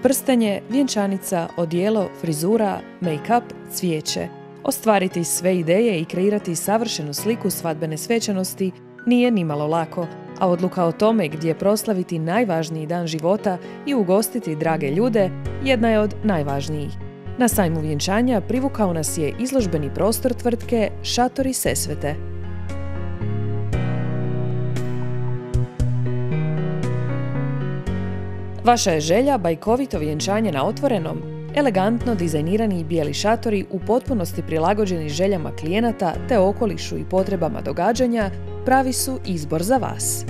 Prstenje, vjenčanica, odijelo, frizura, make-up, cvijeće. Ostvariti sve ideje i kreirati savršenu sliku svadbene svečanosti nije nimalo lako, a odluka o tome gdje proslaviti najvažniji dan života i ugostiti drage ljude jedna je od najvažnijih. Na sajmu vjenčanja privukao nas je izložbeni prostor tvrtke Šatori Sesvete. Vaša je želja bajkovito vjenčanje na otvorenom? Elegantno dizajnirani bijeli šatori u potpunosti prilagođeni željama klijenata te okolišu i potrebama događanja pravi su izbor za vas.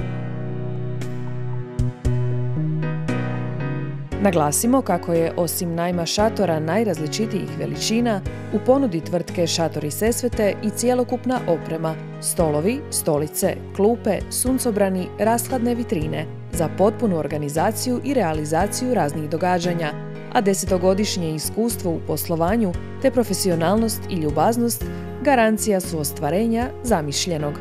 Naglasimo kako je osim najma šatora najrazličitijih veličina u ponudi tvrtke Šatori Sesvete i cjelokupna oprema, stolovi, stolice, klupe, suncobrani, rashladne vitrine za potpunu organizaciju i realizaciju raznih događanja, a 10-godišnje iskustvo u poslovanju te profesionalnost i ljubaznost garancija su ostvarenja zamišljenog.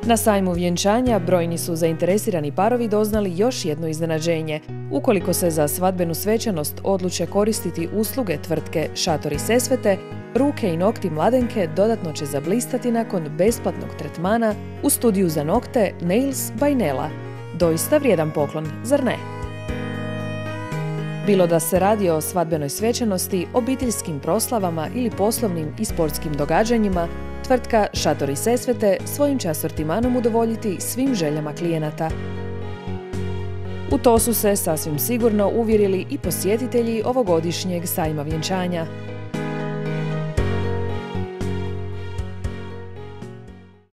Na sajmu vjenčanja brojni su zainteresirani parovi doznali još jedno iznenađenje. Ukoliko se za svadbenu svečanost odluče koristiti usluge tvrtke Šatori Sesvete, ruke i nokti mladenke dodatno će zablistati nakon besplatnog tretmana u studiju za nokte Nails by Nela. Doista vrijedan poklon, zar ne? Bilo da se radi o svadbenoj svečanosti, obiteljskim proslavama ili poslovnim i sportskim događanjima, tvrtka Šatori Sesvete svojim će asortimanom udovoljiti svim željama klijenata. U to su se sasvim sigurno uvjerili i posjetitelji ovogodišnjeg sajma vjenčanja.